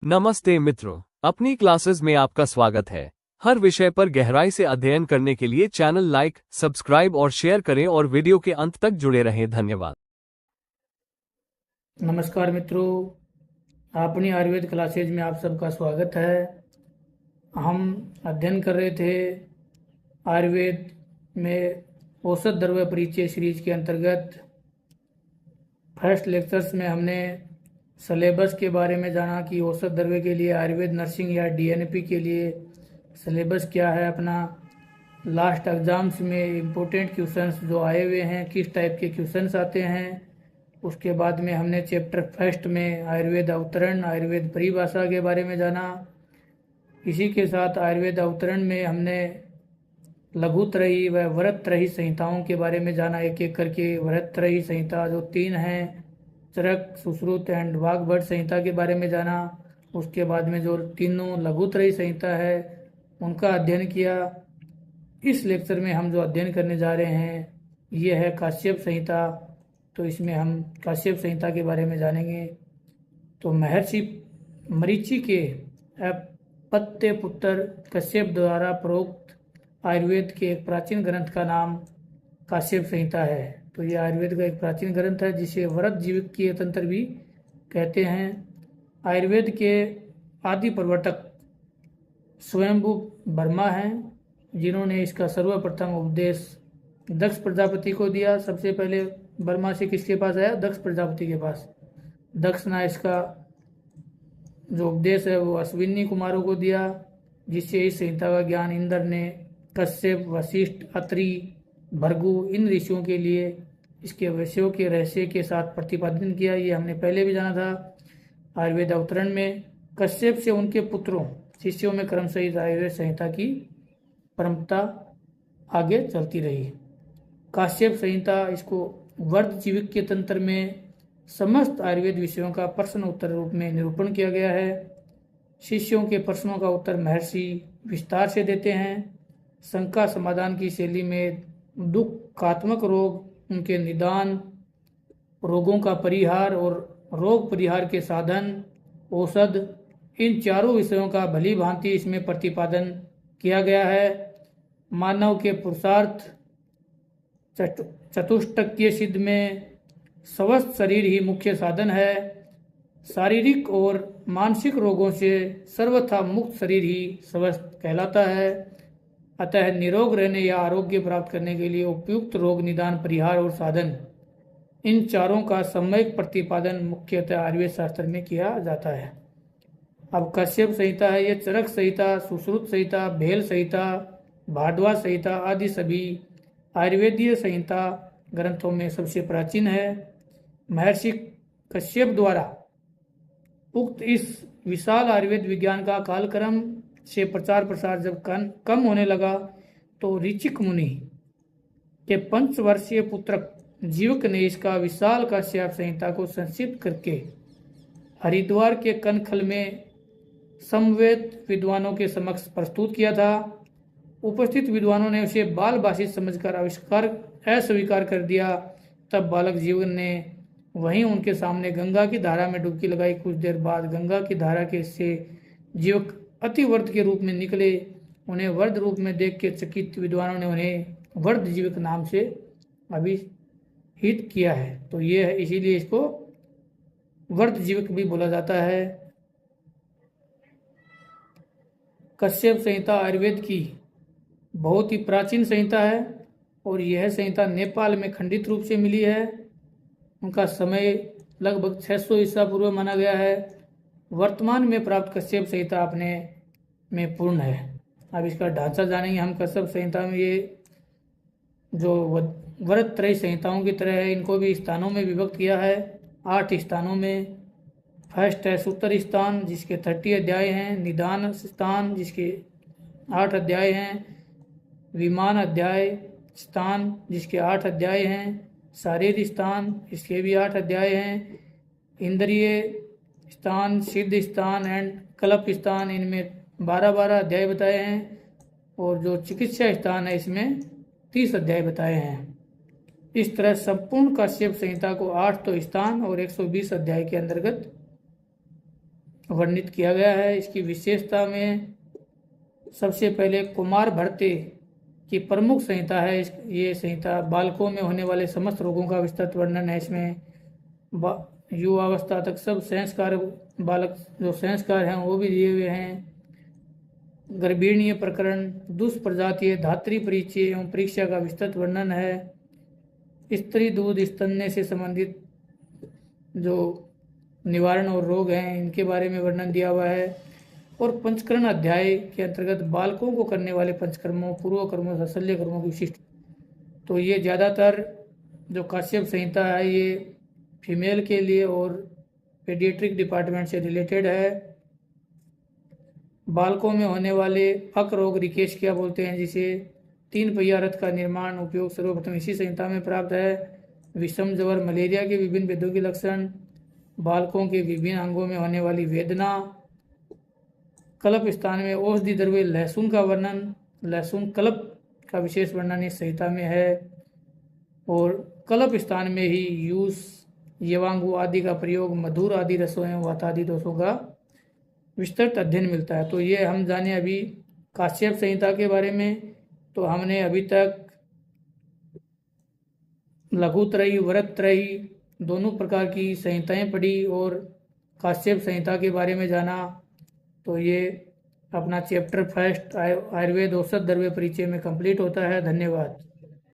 नमस्ते मित्रों, अपनी क्लासेस में आपका स्वागत है। हर विषय पर गहराई से अध्ययन करने के लिए चैनल लाइक, सब्सक्राइब और शेयर करें और वीडियो के अंत तक जुड़े रहें। धन्यवाद। नमस्कार मित्रों, अपनी आयुर्वेद क्लासेज में आप सबका स्वागत है। हम अध्ययन कर रहे थे आयुर्वेद में औषध द्रव्य परिचय सीरीज के अंतर्गत फर्स्ट लेक्चर्स में हमने सिलेबस के बारे में जाना कि औषध द्रव्य के लिए आयुर्वेद नर्सिंग या डीएनपी के लिए सिलेबस क्या है अपना। लास्ट एग्ज़ाम्स में इम्पोर्टेंट क्वेश्चंस जो आए हुए हैं, किस टाइप के क्वेश्चंस आते हैं। उसके बाद में हमने चैप्टर फर्स्ट में आयुर्वेद अवतरण, आयुर्वेद परिभाषा के बारे में जाना। इसी के साथ आयुर्वेद अवतरण में हमने लघुत्रयी व वृहत्त्रयी संहिताओं के बारे में जाना, एक एक करके। वृहत्त्रयी संहिता जो 3 हैं, चरक, सुश्रुत एंड वाग्भट संहिता के बारे में जाना। उसके बाद में जो तीनों लघुत्रयी संहिता है उनका अध्ययन किया। इस लेक्चर में हम जो अध्ययन करने जा रहे हैं ये है काश्यप संहिता। तो इसमें हम काश्यप संहिता के बारे में जानेंगे। तो महर्षि मरीचि के अपत्य पुत्र कश्यप द्वारा प्रोक्त आयुर्वेद के एक प्राचीन ग्रंथ का नाम काश्यप संहिता है। तो ये आयुर्वेद का एक प्राचीन ग्रंथ है जिसे वृहत जीवकीय तंत्र भी कहते हैं। आयुर्वेद के आदि प्रवर्तक स्वयंभू वर्मा हैं, जिन्होंने इसका सर्वप्रथम उपदेश दक्ष प्रजापति को दिया। सबसे पहले वर्मा से किसके पास आया? दक्ष प्रजापति के पास। दक्ष ने इसका जो उपदेश है वो अश्विनी कुमारों को दिया, जिससे इस संहिता का ज्ञान इंद्र ने कश्यप, वशिष्ठ, अत्रि, भृगु इन ऋषियों के लिए इसके विषयों के रहस्य के साथ प्रतिपादन किया। ये हमने पहले भी जाना था। आयुर्वेद अवतरण में कश्यप से उनके पुत्रों शिष्यों में क्रमशः इस आयुर्वेद संहिता की परंपरा आगे चलती रही। काश्यप संहिता इसको वर्ध जीविक के तंत्र में समस्त आयुर्वेद विषयों का प्रश्न उत्तर रूप में निरूपण किया गया है। शिष्यों के प्रश्नों का उत्तर महर्षि विस्तार से देते हैं। शंका समाधान की शैली में दुखात्मक रोग, उनके निदान, रोगों का परिहार और रोग परिहार के साधन, औषध, इन चारों विषयों का भली भांति इसमें प्रतिपादन किया गया है। मानव के पुरुषार्थ चतुष्टकीय सिद्ध में स्वस्थ शरीर ही मुख्य साधन है। शारीरिक और मानसिक रोगों से सर्वथा मुक्त शरीर ही स्वस्थ कहलाता है। अतः निरोग रहने या आरोग्य प्राप्त करने के लिए उपयुक्त रोग निदान, परिहार और साधन, इन चारों का सम्यक प्रतिपादन मुख्यतः आयुर्वेद शास्त्र में किया जाता है। अब कश्यप संहिता है, ये चरक संहिता, सुश्रुत संहिता, भेल संहिता, भारद्वाज संहिता आदि सभी आयुर्वेदीय संहिता ग्रंथों में सबसे प्राचीन है। महर्षि कश्यप द्वारा उक्त इस विशाल आयुर्वेद विज्ञान का कालक्रम से प्रचार प्रसार जब कम होने लगा तो ऋचिक मुनि के 5 वर्षीय पुत्र जीवक ने इसका विशाल काश्यप संहिता को संक्षिप्त करके हरिद्वार के कनखल में समवेत विद्वानों के समक्ष प्रस्तुत किया था। उपस्थित विद्वानों ने उसे बाल भाषित समझकर अस्वीकार कर दिया। तब बालक जीवन ने वहीं उनके सामने गंगा की धारा में डुबकी लगाई। कुछ देर बाद गंगा की धारा के से जीवक अति वर्ध के रूप में निकले। उन्हें वर्ध रूप में देख के चकित विद्वानों ने उन्हें वर्ध जीवक नाम से अभिहित किया है। तो ये है, इसीलिए इसको वर्ध जीवक भी बोला जाता है। कश्यप संहिता आयुर्वेद की बहुत ही प्राचीन संहिता है और यह संहिता नेपाल में खंडित रूप से मिली है। उनका समय लगभग 600 ईसा पूर्व माना गया है। वर्तमान में प्राप्त कश्यप संहिता अपने में पूर्ण है। अब इसका ढांचा जानेंगे हम। कश्यप संहिता में ये जो वृहत्त्रयी संहिताओं की तरह है, इनको भी स्थानों में विभक्त किया है, 8 स्थानों में। फर्स्ट है सूत्र स्थान, जिसके 30 अध्याय हैं। निदान स्थान, जिसके 8 अध्याय हैं। विमान अध्याय स्थान, जिसके 8 अध्याय हैं। शारीर स्थान, इसके भी 8 अध्याय हैं। इंद्रिय स्थान, सिद्ध स्थान एंड कल्प स्थान, इनमें 12-12 अध्याय बताए हैं। और जो चिकित्सा स्थान है इसमें 30 अध्याय बताए हैं। इस तरह संपूर्ण काश्यप संहिता को 8 तो स्थान और 120 अध्याय के अंतर्गत वर्णित किया गया है। इसकी विशेषता में सबसे पहले कुमार भट्टे की प्रमुख संहिता है। ये संहिता बालकों में होने वाले समस्त रोगों का विस्तृत वर्णन है। इसमें युवावस्था तक सब संस्कार, बालक जो संस्कार हैं वो भी दिए हुए हैं। गर्भीणीय प्रकरण, दुष्प्रजातीय, धात्री परिचय एवं परीक्षा का विस्तृत वर्णन है। स्त्री दूध स्तनने से संबंधित जो निवारण और रोग हैं इनके बारे में वर्णन दिया हुआ है। और पंचकरण अध्याय के अंतर्गत बालकों को करने वाले पंचकर्मों, पूर्व कर्मों तथा शल्य कर्मों की विशिष्ट। तो ये ज़्यादातर जो काश्यप संहिता है ये फीमेल के लिए और पेडियाट्रिक डिपार्टमेंट से रिलेटेड है। बालकों में होने वाले अक रोग, रिकेश क्या बोलते हैं, जिसे 3 पहिया रथ का निर्माण उपयोग सर्वप्रथम इसी संहिता में प्राप्त है। विषम ज्वर, मलेरिया के विभिन्न भेदों के लक्षण, बालकों के विभिन्न अंगों में होने वाली वेदना, कल्प स्थान में औषधि द्रव्य लहसुन का वर्णन, लहसुन कल्प का विशेष वर्णन इस संहिता में है। और कल्प स्थान में ही यूस, यवांगु आदि का प्रयोग, मधुर आदि रसों एवं वातादि दोषों का विस्तृत अध्ययन मिलता है। तो ये हम जाने अभी काश्यप संहिता के बारे में। तो हमने अभी तक लघुत्रयी, वरत्रयी दोनों प्रकार की संहिताएं पढ़ी और काश्यप संहिता के बारे में जाना। तो ये अपना चैप्टर फर्स्ट आयुर्वेद औषध द्रव्य परिचय में कंप्लीट होता है। धन्यवाद।